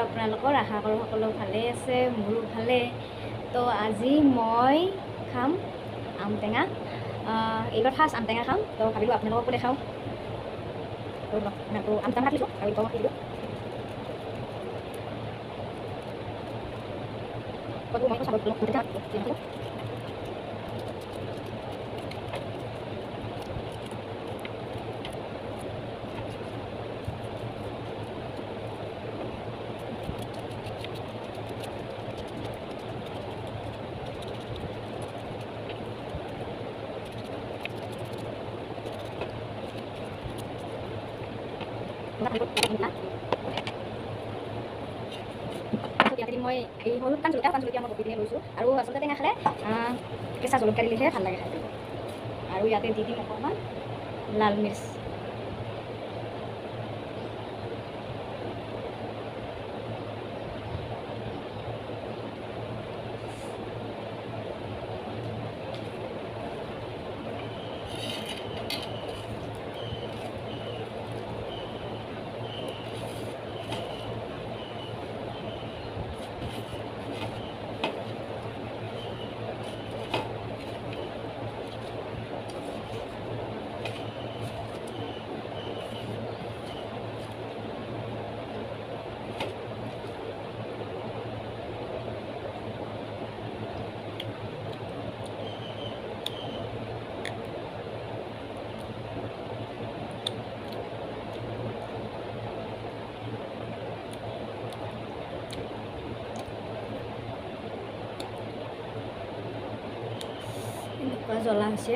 আপোনালোকৰ? আশা কৰোঁ সকলো ভালেই আছে, মোৰো ভালে। তো আজি মই খাম আম টেঙা। এইবাৰ ফাৰ্ষ্ট আম টেঙা খাম, তো ভাবিলোঁ আপোনালোককো দেখাওঁ। তো আম টেঙা কাটিছোঁ আৰু এইটো মই দিলোঁ। মই চাব মই এই সৰু কাণ জলকীয়া মই বটি পিনে লৈছোঁ। আৰু আচলতে টেঙা খালে কেঁচা জলকীয়া দিলেহে ভাল লাগে খাই। আৰু ইয়াতে দি দিম অকণমান লাল মিৰ্চ। এনেকুৱা জ্বলা হৈছে।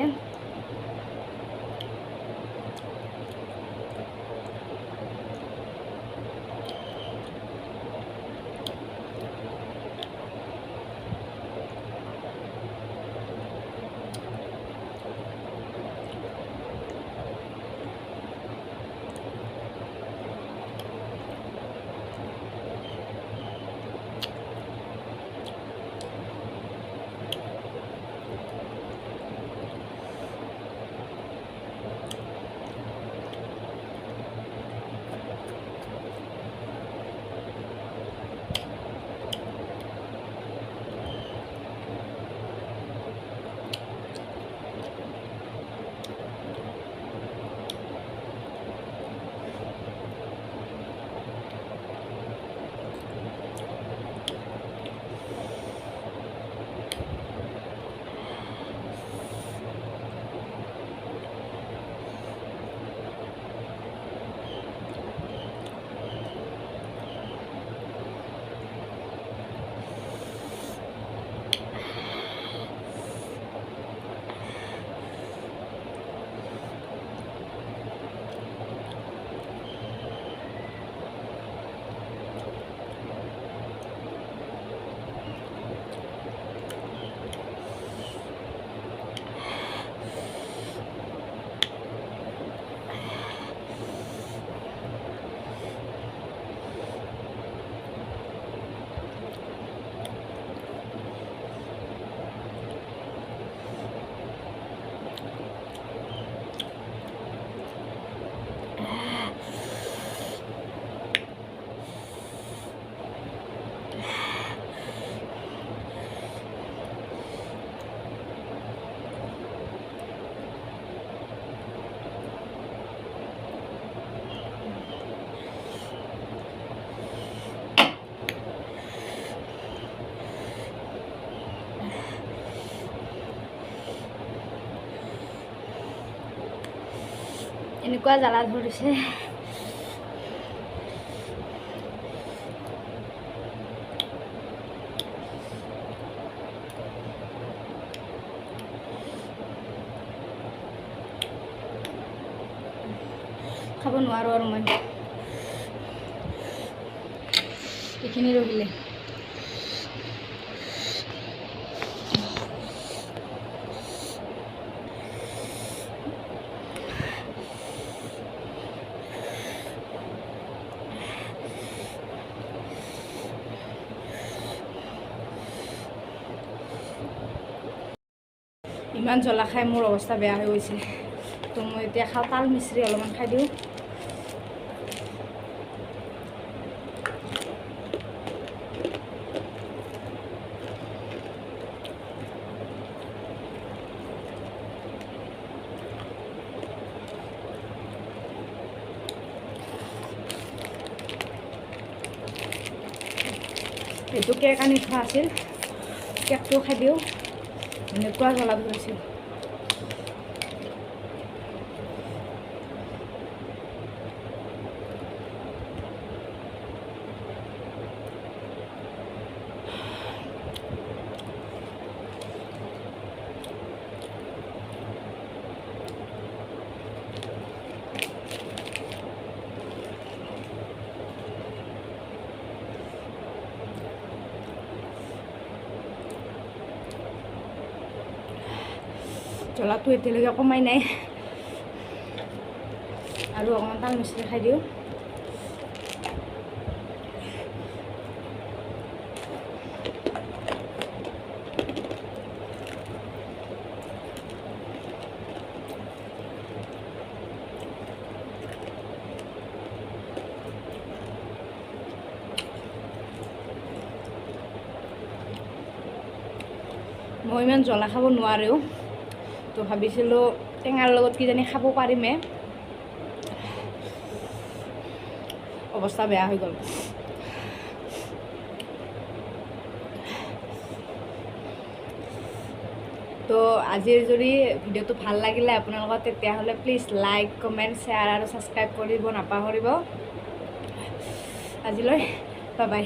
এনেকুৱা জ্বালা ধৰিছে। খাব নোৱাৰোঁ আৰু মই এইখিনি ৰহিলে। ইমান জ্বলা খাই মোৰ অৱস্থা বেয়া হৈ গৈছে। তো মই এতিয়া খাওঁ, তাল মিশ্ৰি অলপমান খাই দিওঁ। এইটো কেক আনি থোৱা আছিল, কেকটো খাই দিওঁ, এনেকুৱা জ্বলা ধৰিছিল। জ্বলাটো এতিয়ালৈকে কমাই নাই, আৰু অকণমান তাল মিচৰি খাই দিওঁ। মই ইমান জ্বলা খাব নোৱাৰোঁ, তো ভাবিছিলোঁ টেঙাৰ লগত কিজানি খাব পাৰিমে, অৱস্থা বেয়া হৈ গ'ল। তো আজিৰ যদি ভিডিঅ'টো ভাল লাগিলে আপোনালোকৰ, তেতিয়াহ'লে প্লিজ লাইক, কমেণ্ট, শ্বেয়াৰ আৰু ছাবস্ক্ৰাইব কৰিব নাপাহৰিব। আজিলৈ বাই বাই।